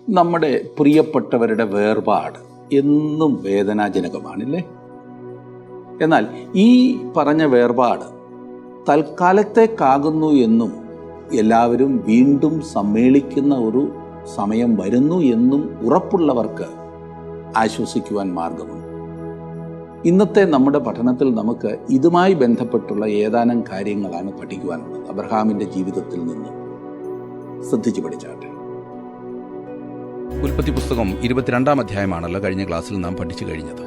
നമ്മുടെ പ്രിയപ്പെട്ടവരുടെ വേർപാട് എന്നും വേദനാജനകമാണല്ലേ? എന്നാൽ ഈ പറഞ്ഞ വേർപാട് തൽക്കാലത്തേക്കാകുന്നു എന്നും എല്ലാവരും വീണ്ടും സമ്മേളിക്കുന്ന ഒരു സമയം വരുന്നു എന്നും ഉറപ്പുള്ളവർക്ക് ആശ്വസിക്കുവാൻ മാർഗമുണ്ട്. ഇന്നത്തെ നമ്മുടെ പഠനത്തിൽ നമുക്ക് ഇതുമായി ബന്ധപ്പെട്ടുള്ള ഏതാനും കാര്യങ്ങളാണ് പഠിക്കുവാനുള്ളത്. അബ്രഹാമിൻ്റെ ജീവിതത്തിൽ നിന്ന് ശ്രദ്ധിച്ചു പഠിച്ചാട്ടെ. ഉൽപ്പത്തി പുസ്തകം 22-ാം അധ്യായമാണല്ലോ കഴിഞ്ഞ ക്ലാസ്സിൽ നാം പഠിച്ചു കഴിഞ്ഞത്.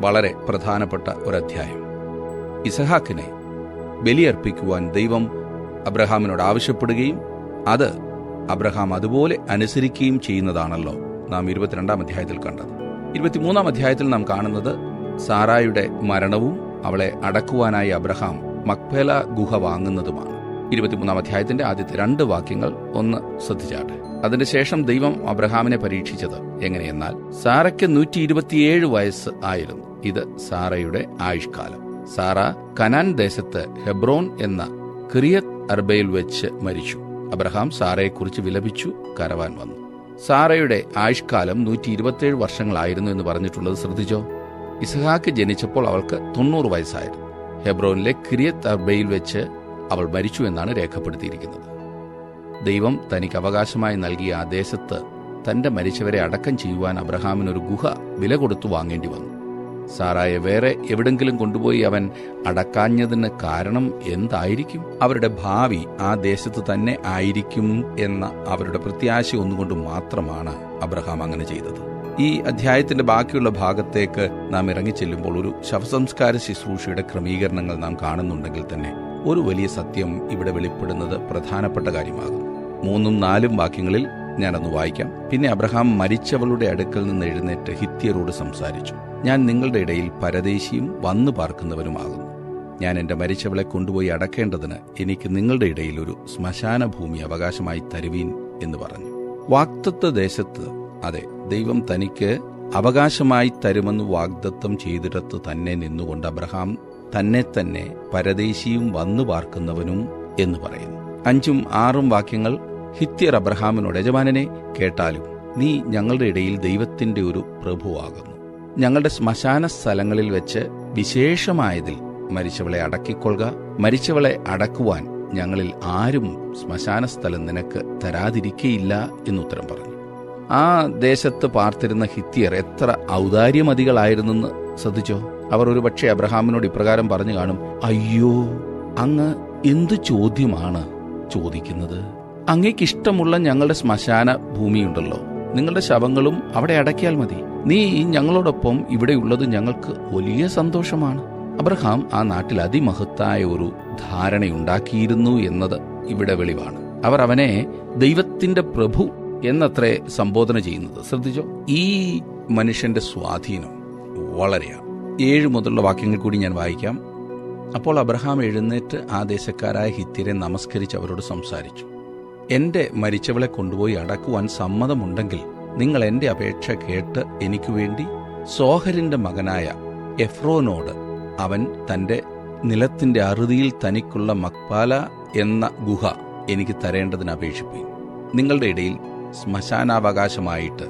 വളരെ പ്രധാനപ്പെട്ട ഒരധ്യായം. ഇസഹാക്കിനെ ബലിയർപ്പിക്കുവാൻ ദൈവം അബ്രഹാമിനോട് ആവശ്യപ്പെടുകയും അത് അബ്രഹാം അതുപോലെ അനുസരിക്കുകയും ചെയ്യുന്നതാണല്ലോ നാം 22-ാം അധ്യായത്തിൽ കണ്ടത്. 23-ാം അധ്യായത്തിൽ നാം കാണുന്നത് സാറായുടെ മരണവും അവളെ അടക്കുവാനായി അബ്രഹാം മക്പേല ഗുഹ വാങ്ങുന്നതുമാണ്. 23-ാം അധ്യായത്തിന്റെ ആദ്യത്തെ 2 വാക്യങ്ങൾ ഒന്ന് ശ്രദ്ധിച്ചാട്ടെ. അതിനുശേഷം ദൈവം അബ്രഹാമിനെ പരീക്ഷിച്ചത് എങ്ങനെയെന്നാൽ, സാറയ്ക്ക് 127 വയസ്സ് ആയിരുന്നു. ഇത് സാറയുടെ ആയുഷ്കാലം. സാറ കനാൻ ദേശത്ത് ഹെബ്രോൻ എന്ന കിറിയത്ത് അർബയിൽ വെച്ച് മരിച്ചു. അബ്രഹാം സാറയെക്കുറിച്ച് വിലപിച്ചു കരവാൻ വന്നു. സാറയുടെ ആയുഷ്കാലം 127 വർഷങ്ങളായിരുന്നു എന്ന് പറഞ്ഞിട്ടുള്ളത് ശ്രദ്ധിച്ചോ. ഇസ്ഹാക്ക് ജനിച്ചപ്പോൾ അവൾക്ക് 90 വയസ്സായിരുന്നു. ഹെബ്രോനിലെ കിറിയത്ത് അർബയിൽ വെച്ച് അവൾ മരിച്ചു എന്നാണ് രേഖപ്പെടുത്തിയിരിക്കുന്നത്. ദൈവം തനിക്ക് അവകാശമായി നൽകിയ ആ ദേശത്ത് തന്റെ മരിച്ചവരെ അടക്കം ചെയ്യുവാൻ അബ്രഹാമിനൊരു ഗുഹ വില കൊടുത്തു വാങ്ങേണ്ടി വന്നു. സാറായെ വേറെ എവിടെങ്കിലും കൊണ്ടുപോയി അവൻ അടക്കാഞ്ഞതിന് കാരണം എന്തായിരിക്കും? അവരുടെ ഭാവി ആ ദേശത്ത് തന്നെ ആയിരിക്കും എന്ന അവരുടെ പ്രത്യാശ ഒന്നുകൊണ്ട് മാത്രമാണ് അബ്രഹാം അങ്ങനെ ചെയ്തത്. ഈ അധ്യായത്തിന്റെ ബാക്കിയുള്ള ഭാഗത്തേക്ക് നാം ഇറങ്ങിച്ചെല്ലുമ്പോൾ ഒരു ശവസംസ്കാര ശുശ്രൂഷയുടെ ക്രമീകരണങ്ങൾ നാം കാണുന്നുണ്ടെങ്കിൽ തന്നെ ഒരു വലിയ സത്യം ഇവിടെ വെളിപ്പെടുന്നത് പ്രധാനപ്പെട്ട കാര്യമാകും. 3ഉം 4ഉം വാക്യങ്ങളിൽ ഞാനൊന്ന് വായിക്കാം. പിന്നെ അബ്രഹാം മരിച്ചവളുടെ അടുക്കൽ നിന്ന് എഴുന്നേറ്റ് ഹിത്യരോട് സംസാരിച്ചു. ഞാൻ നിങ്ങളുടെ ഇടയിൽ പരദേശിയും വന്നു പാർക്കുന്നവനുമാകുന്നു. ഞാൻ എന്റെ മരിച്ചവളെ കൊണ്ടുപോയി അടക്കേണ്ടതിന് എനിക്ക് നിങ്ങളുടെ ഇടയിൽ ഒരു ശ്മശാന ഭൂമി അവകാശമായി തരുവീൻ എന്ന് പറഞ്ഞു. വാഗ്ദത്ത ദേശത്ത്, അതെ, ദൈവം തനിക്ക് അവകാശമായി തരുമെന്ന് വാഗ്ദത്തം ചെയ്തിടത്ത് തന്നെ നിന്നുകൊണ്ട് അബ്രഹാം തന്നെ തന്നെ പരദേശിയും വന്നു പാർക്കുന്നവനും എന്ന് പറയുന്നു. 5ഉം 6ഉം വാക്യങ്ങൾ ഹിത്യർ അബ്രഹാമിനോട്, യജമാനനെ കേട്ടാലും നീ ഞങ്ങളുടെ ഇടയിൽ ദൈവത്തിന്റെ ഒരു പ്രഭുവാകുന്നു. ഞങ്ങളുടെ ശ്മശാന സ്ഥലങ്ങളിൽ വെച്ച് വിശേഷമായതിൽ മരിച്ചവളെ അടക്കിക്കൊള്ളുക. മരിച്ചവളെ അടക്കുവാൻ ഞങ്ങളിൽ ആരും ശ്മശാന സ്ഥലം നിനക്ക് തരാതിരിക്കയില്ല എന്നുത്തരം പറഞ്ഞു. ആ ദേശത്ത് പാർത്തിരുന്ന ഹിത്യർ എത്ര ഔദാര്യമതികളായിരുന്നെന്ന് ശ്രദ്ധിച്ചോ. അവർ ഒരു പക്ഷേ അബ്രഹാമിനോട് ഇപ്രകാരം പറഞ്ഞു കാണും, അയ്യോ, അങ്ങ് എന്തു ചോദ്യമാണ് ചോദിക്കുന്നത്? അങ്ങേക്കിഷ്ടമുള്ള ഞങ്ങളുടെ ശ്മശാന ഭൂമിയുണ്ടല്ലോ, നിങ്ങളുടെ ശവങ്ങളും അവിടെ അടക്കിയാൽ മതി. നീ ഞങ്ങളോടൊപ്പം ഇവിടെയുള്ളത് ഞങ്ങൾക്ക് വലിയ സന്തോഷമാണ്. അബ്രഹാം ആ നാട്ടിൽ അതിമഹത്തായ ഒരു ധാരണയുണ്ടാക്കിയിരുന്നു എന്നത് ഇവിടെ വെളിവാണ്. അവർ അവനെ ദൈവത്തിന്റെ പ്രഭു എന്നത്രേ സംബോധന ചെയ്യുന്നത്. ശ്രദ്ധിച്ചോ, ഈ മനുഷ്യന്റെ സ്വാധീനം വളരെയാണ്. 7 മുതലുള്ള വാക്യങ്ങൾ കൂടി ഞാൻ വായിക്കാം. അപ്പോൾ അബ്രഹാം എഴുന്നേറ്റ് ആ ദേശക്കാരായ ഹിത്യരെ നമസ്കരിച്ച് അവരോട് സംസാരിച്ചു. എന്റെ മരിച്ചവളെ കൊണ്ടുപോയി അടക്കുവാൻ സമ്മതമുണ്ടെങ്കിൽ നിങ്ങൾ എന്റെ അപേക്ഷ കേട്ട് എനിക്കു വേണ്ടി സോഹരിന്റെ മകനായ എഫ്രോനോട് അവൻ തന്റെ നിലത്തിന്റെ അറുതിയിൽ തനിക്കുള്ള മക്പാല എന്ന ഗുഹ എനിക്ക് തരേണ്ടതിന് അപേക്ഷിപ്പീൻ. നിങ്ങളുടെ ഇടയിൽ ശ്മശാനാവകാശമായിട്ട്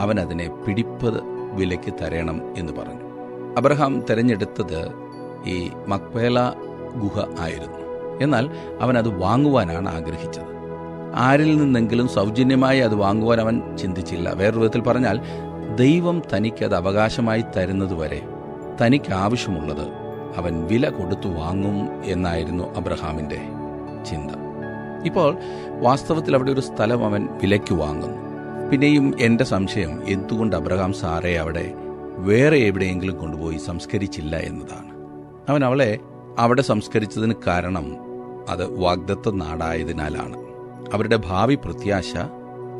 അവൻ അതിനെ പിടിപ്പത് വിലയ്ക്ക് തരണം എന്ന് പറഞ്ഞു. അബ്രഹാം തെരഞ്ഞെടുത്തത് ഈ മക്പേല ഗുഹ ആയിരുന്നു. എന്നാൽ അവൻ അത് വാങ്ങുവാനാണ് ആഗ്രഹിച്ചത്. ആരിൽ നിന്നെങ്കിലും സൗജന്യമായി അത് വാങ്ങുവാൻ അവൻ ചിന്തിച്ചില്ല. വേറൊരു വിധത്തിൽ പറഞ്ഞാൽ, ദൈവം തനിക്കത് അവകാശമായി തരുന്നതുവരെ തനിക്ക് ആവശ്യമുള്ളത് അവൻ വില കൊടുത്തു വാങ്ങും എന്നായിരുന്നു അബ്രഹാമിന്റെ ചിന്ത. ഇപ്പോൾ വാസ്തവത്തിൽ അവിടെ ഒരു സ്ഥലം അവൻ വിലയ്ക്ക് വാങ്ങുന്നു. പിന്നെയും എന്റെ സംശയം, എന്തുകൊണ്ട് അബ്രഹാം സാറയെ അവിടെ വേറെ എവിടെയെങ്കിലും കൊണ്ടുപോയി സംസ്കരിച്ചില്ല എന്നതാണ്. അവൻ അവളെ അവിടെ സംസ്കരിച്ചതിന് കാരണം അത് വാഗ്ദത്ത നാടായതിനാലാണ്. അവരുടെ ഭാവി പ്രത്യാശ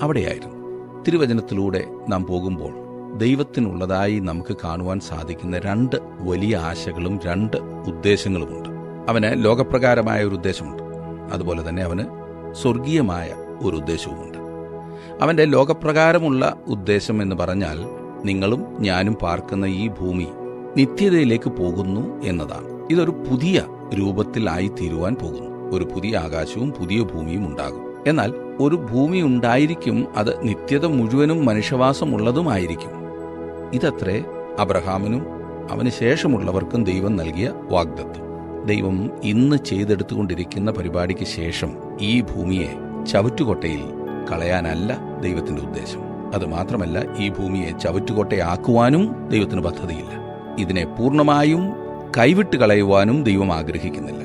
അവിടെയായിരുന്നു. തിരുവചനത്തിലൂടെ നാം പോകുമ്പോൾ ദൈവത്തിനുള്ളതായി നമുക്ക് കാണുവാൻ സാധിക്കുന്ന 2 വലിയ ആശകളും 2 ഉദ്ദേശങ്ങളുമുണ്ട്. അവന് ലോകപ്രകാരമായ ഒരു ഉദ്ദേശമുണ്ട്, അതുപോലെ തന്നെ അവന് സ്വർഗീയമായ ഒരു ഉദ്ദേശവുമുണ്ട്. അവന്റെ ലോകപ്രകാരമുള്ള ഉദ്ദേശം എന്ന് പറഞ്ഞാൽ, നിങ്ങളും ഞാനും പാർക്കുന്ന ഈ ഭൂമി നിത്യതയിലേക്ക് പോകുന്നു എന്നതാണ്. ഇതൊരു പുതിയ രൂപത്തിലായി തീരുവാൻ പോകുന്നു. ഒരു പുതിയ ആകാശവും പുതിയ ഭൂമിയും ഉണ്ടാകും. എന്നാൽ ഒരു ഭൂമി ഉണ്ടായിരിക്കും, അത് നിത്യത മുഴുവനും മനുഷ്യവാസമുള്ളതുമായിരിക്കും. ഇതത്രേ അബ്രഹാമിനും അവന് ശേഷമുള്ളവർക്കും ദൈവം നൽകിയ വാഗ്ദത്തം. ദൈവം ഇന്ന് ചെയ്തെടുത്തുകൊണ്ടിരിക്കുന്ന പരിപാടിക്ക് ശേഷം ഈ ഭൂമിയെ ചവറ്റുകൊട്ടയിൽ കളയാനല്ല ദൈവത്തിന്റെ ഉദ്ദേശം. അതുമാത്രമല്ല, ഈ ഭൂമിയെ ചവറ്റുകൊട്ടയാക്കുവാനും ദൈവത്തിന് പദ്ധതിയില്ല. ഇതിനെ പൂർണ്ണമായും കൈവിട്ട് കളയുവാനും ദൈവം ആഗ്രഹിക്കുന്നില്ല.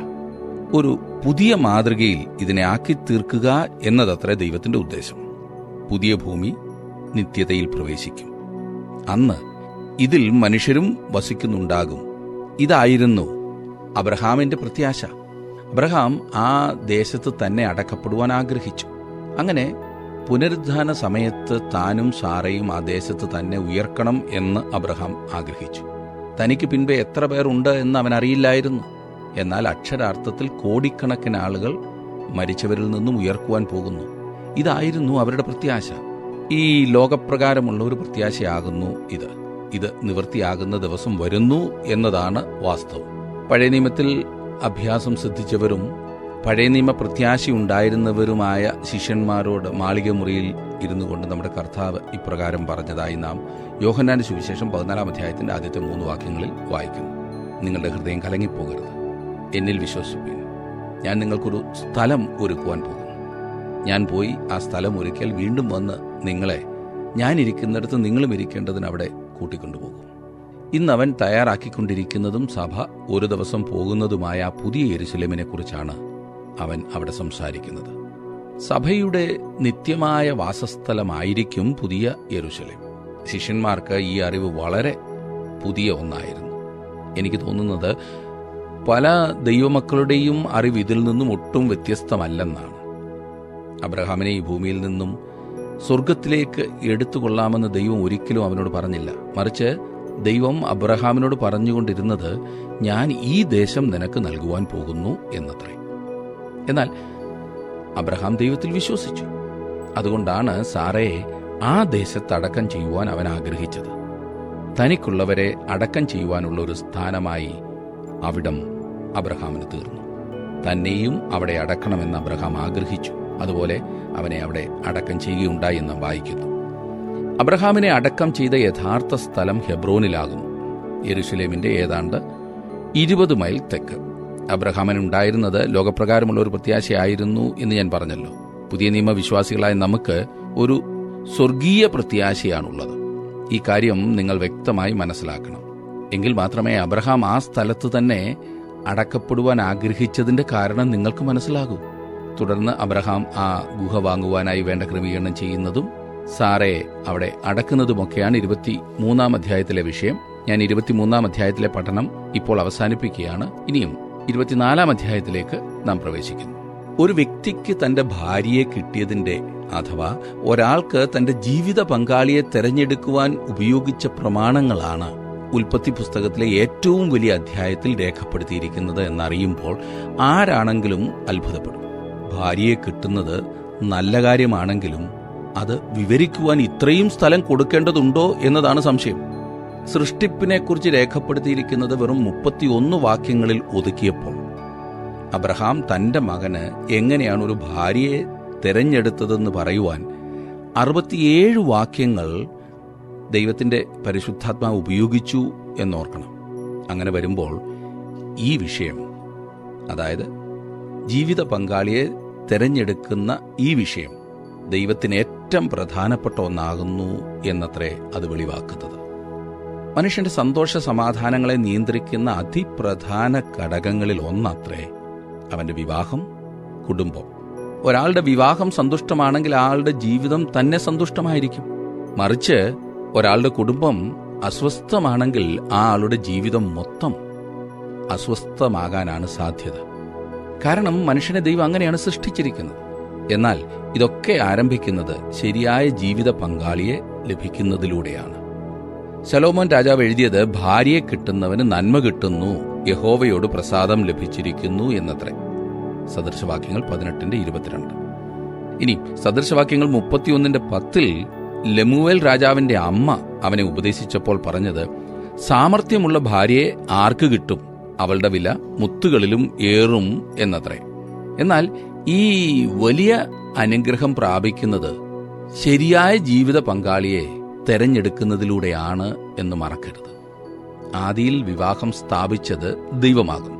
ഒരു പുതിയ മാതൃകയിൽ ഇതിനെ ആക്കി തീർക്കുക എന്നതത്രേ ദൈവത്തിന്റെ ഉദ്ദേശം. പുതിയ ഭൂമി നിത്യതയിൽ പ്രവേശിക്കും. അന്ന് ഇതിൽ മനുഷ്യരും വസിക്കുന്നുണ്ടാകും. ഇതായിരുന്നു അബ്രഹാമിന്റെ പ്രത്യാശ. അബ്രഹാം ആ ദേശത്ത് തന്നെ അടക്കപ്പെടുവാൻ ആഗ്രഹിച്ചു. അങ്ങനെ പുനരുദ്ധാന സമയത്ത് താനും സാറയും ആ ദേശത്ത് തന്നെ ഉയർക്കണം എന്ന് അബ്രഹാം ആഗ്രഹിച്ചു. തനിക്ക് പിൻപേ എത്ര പേരുണ്ട് എന്ന് അവൻ അറിയില്ലായിരുന്നു. എന്നാൽ അക്ഷരാർത്ഥത്തിൽ കോടിക്കണക്കിന് ആളുകൾ മരിച്ചവരിൽ നിന്നും ഉയർക്കുവാൻ പോകുന്നു. ഇതായിരുന്നു അവരുടെ പ്രത്യാശ. ഈ ലോകപ്രകാരമുള്ള ഒരു പ്രത്യാശയാകുന്നു ഇത് നിവൃത്തിയാകുന്ന ദിവസം വരുന്നു എന്നതാണ് വാസ്തവം. പഴയ നിയമത്തിൽ അഭ്യാസം സിദ്ധിച്ചവരും പഴയ നിയമ പ്രത്യാശയുണ്ടായിരുന്നവരുമായ ശിഷ്യന്മാരോട് മാളിക മുറിയിൽ ഇരുന്നു കൊണ്ട് നമ്മുടെ കർത്താവ് ഇപ്രകാരം പറഞ്ഞതായി നാം യോഹന്നാന്റെ സുവിശേഷം 14 അധ്യായത്തിന്റെ ആദ്യത്തെ 3 വാക്യങ്ങളിൽ വായിക്കുന്നു. നിങ്ങളുടെ ഹൃദയം കലങ്ങിപ്പോകരുത്, എന്നിൽ വിശ്വസിപ്പീൻ. ഞാൻ നിങ്ങൾക്കൊരു സ്ഥലം ഒരുക്കുവാൻ പോകുന്നു. ഞാൻ പോയി ആ സ്ഥലം ഒരുക്കിയാൽ വീണ്ടും വന്ന് നിങ്ങളെ ഞാനിരിക്കുന്നിടത്ത് നിങ്ങളും ഇരിക്കേണ്ടതിന് അവിടെ കൂട്ടിക്കൊണ്ടുപോകും. ഇന്നവൻ തയ്യാറാക്കിക്കൊണ്ടിരിക്കുന്നതും സഭ ഒരു ദിവസം പോകുന്നതുമായ ആ പുതിയ യെരുശലേമിനെ കുറിച്ചാണ് അവൻ അവിടെ സംസാരിക്കുന്നത്. സഭയുടെ നിത്യമായ വാസസ്ഥലമായിരിക്കും പുതിയ യെരുശലേം. ശിഷ്യന്മാർക്ക് ഈ അറിവ് വളരെ പുതിയ ഒന്നായിരുന്നു. എനിക്ക് തോന്നുന്നത് പല ദൈവമക്കളുടെയും അറിവ് ഇതിൽ നിന്നും ഒട്ടും വ്യത്യസ്തമല്ലെന്നാണ്. അബ്രഹാമിനെ ഈ ഭൂമിയിൽ നിന്നും സ്വർഗത്തിലേക്ക് എടുത്തുകൊള്ളാമെന്ന് ദൈവം ഒരിക്കലും അവനോട് പറഞ്ഞില്ല. മറിച്ച് ദൈവം അബ്രഹാമിനോട് പറഞ്ഞുകൊണ്ടിരുന്നത്, ഞാൻ ഈ ദേശം നിനക്ക് നൽകുവാൻ പോകുന്നു എന്നത്രേ. എന്നാൽ അബ്രഹാം ദൈവത്തിൽ വിശ്വസിച്ചു. അതുകൊണ്ടാണ് സാറയെ ആ ദേശത്ത് അടക്കം ചെയ്യുവാൻ അവൻ ആഗ്രഹിച്ചത്. തനിക്കുള്ളവരെ അടക്കം ചെയ്യുവാനുള്ള ഒരു സ്ഥാനമായി അവിടം അബ്രഹാമിന് തീർന്നു. തന്നെയും അവിടെ അടക്കണമെന്ന് അബ്രഹാം ആഗ്രഹിച്ചു. അതുപോലെ അവനെ അവിടെ അടക്കം ചെയ്യുകയുണ്ടായി എന്ന് വായിക്കുന്നു. അബ്രഹാമിനെ അടക്കം ചെയ്ത യഥാർത്ഥ സ്ഥലം ഹെബ്രോനിലാകുന്നു. യെരുശലേമിന്റെ ഏതാണ്ട് 20 മൈൽ തെക്ക്. അബ്രഹാമിനുണ്ടായിരുന്നത് ലോകപ്രകാരമുള്ള ഒരു പ്രത്യാശയായിരുന്നു എന്ന് ഞാൻ പറഞ്ഞല്ലോ. പുതിയ നിയമവിശ്വാസികളായ നമുക്ക് ഒരു സ്വർഗീയ പ്രത്യാശയാണുള്ളത്. ഈ കാര്യം നിങ്ങൾ വ്യക്തമായി മനസ്സിലാക്കണം. എങ്കിൽ മാത്രമേ അബ്രഹാം ആ സ്ഥലത്ത് തന്നെ അടക്കപ്പെടുവാൻ ആഗ്രഹിച്ചതിന്റെ കാരണം നിങ്ങൾക്ക് മനസ്സിലാകൂ. തുടർന്ന് അബ്രഹാം ആ ഗുഹ വാങ്ങുവാനായി വേണ്ട ക്രമീകരണം ചെയ്യുന്നതും സാറയെ അവിടെ അടക്കുന്നതുമൊക്കെയാണ് 23 അധ്യായത്തിലെ വിഷയം. ഞാൻ 23 അധ്യായത്തിലെ പഠനം ഇപ്പോൾ അവസാനിപ്പിക്കുകയാണ്. ഇനിയും 24 അധ്യായത്തിലേക്ക് നാം പ്രവേശിക്കുന്നു. ഒരു വ്യക്തിക്ക് തന്റെ ഭാര്യയെ കിട്ടിയതിന്റെ അഥവാ ഒരാൾക്ക് തന്റെ ജീവിത പങ്കാളിയെ തെരഞ്ഞെടുക്കുവാൻ ഉപയോഗിച്ച പ്രമാണങ്ങളാണ് ഉൽപ്പത്തി പുസ്തകത്തിലെ ഏറ്റവും വലിയ അധ്യായത്തിൽ രേഖപ്പെടുത്തിയിരിക്കുന്നത് എന്നറിയുമ്പോൾ ആരാണെങ്കിലും അത്ഭുതപ്പെടും. ഭാര്യയെ കിട്ടുന്നത് നല്ല കാര്യമാണെങ്കിലും അത് വിവരിക്കുവാൻ ഇത്രയും സ്ഥലം കൊടുക്കേണ്ടതുണ്ടോ എന്നതാണ് സംശയം. സൃഷ്ടിപ്പിനെക്കുറിച്ച് രേഖപ്പെടുത്തിയിരിക്കുന്നത് വെറും 31 വാക്യങ്ങളിൽ ഒതുക്കിയപ്പോൾ അബ്രഹാം തന്റെ മകന് എങ്ങനെയാണ് ഒരു ഭാര്യയെ തെരഞ്ഞെടുത്തതെന്ന് പറയുവാൻ 67 വാക്യങ്ങൾ ദൈവത്തിന്റെ പരിശുദ്ധാത്മാവ് ഉപയോഗിച്ചു എന്നോർക്കണം. അങ്ങനെ വരുമ്പോൾ ഈ വിഷയം, അതായത് ജീവിത പങ്കാളിയെ തെരഞ്ഞെടുക്കുന്ന ഈ വിഷയം ദൈവത്തിന് ഏറ്റവും പ്രധാനപ്പെട്ട ഒന്നാകുന്നു എന്നത്രേ അത് വെളിവാക്കുന്നത്. മനുഷ്യന്റെ സന്തോഷ സമാധാനങ്ങളെ നിയന്ത്രിക്കുന്ന അതിപ്രധാന ഘടകങ്ങളിൽ ഒന്നത്രേ അവന്റെ വിവാഹം, കുടുംബം. ഒരാളുടെ വിവാഹം സന്തുഷ്ടമാണെങ്കിൽ ആളുടെ ജീവിതം തന്നെ സന്തുഷ്ടമായിരിക്കും. മറിച്ച് ഒരാളുടെ കുടുംബം അസ്വസ്ഥമാണെങ്കിൽ ആ ആളുടെ ജീവിതം മൊത്തം അസ്വസ്ഥമാകാനാണ് സാധ്യത. കാരണം മനുഷ്യനെ ദൈവം അങ്ങനെയാണ് സൃഷ്ടിച്ചിരിക്കുന്നത്. എന്നാൽ ഇതൊക്കെ ആരംഭിക്കുന്നത് ശരിയായ ജീവിത പങ്കാളിയെ ലഭിക്കുന്നതിലൂടെയാണ്. ശലോമോൻ രാജാവ് എഴുതിയത്, ഭാര്യയെ കിട്ടുന്നവന് നന്മ കിട്ടുന്നു, യഹോവയോട് പ്രസാദം ലഭിച്ചിരിക്കുന്നു എന്നത്രേ. സദൃശവാക്യങ്ങൾ 18:22. ഇനി സദൃശവാക്യങ്ങൾ 31:10 ലെമുവേൽ രാജാവിന്റെ അമ്മ അവനെ ഉപദേശിച്ചപ്പോൾ പറഞ്ഞത്, സാമർഥ്യമുള്ള ഭാര്യയെ ആർക്ക് കിട്ടും, അവളുടെ വില മുത്തുകളിലും ഏറും എന്നത്രേ. എന്നാൽ ഈ വലിയ അനുഗ്രഹം പ്രാപിക്കുന്നത് ശരിയായ ജീവിത പങ്കാളിയെ തെരഞ്ഞെടുക്കുന്നതിലൂടെയാണ് എന്ന് മറക്കരുത്. ആദിയിൽ വിവാഹം സ്ഥാപിച്ചത് ദൈവമാകും.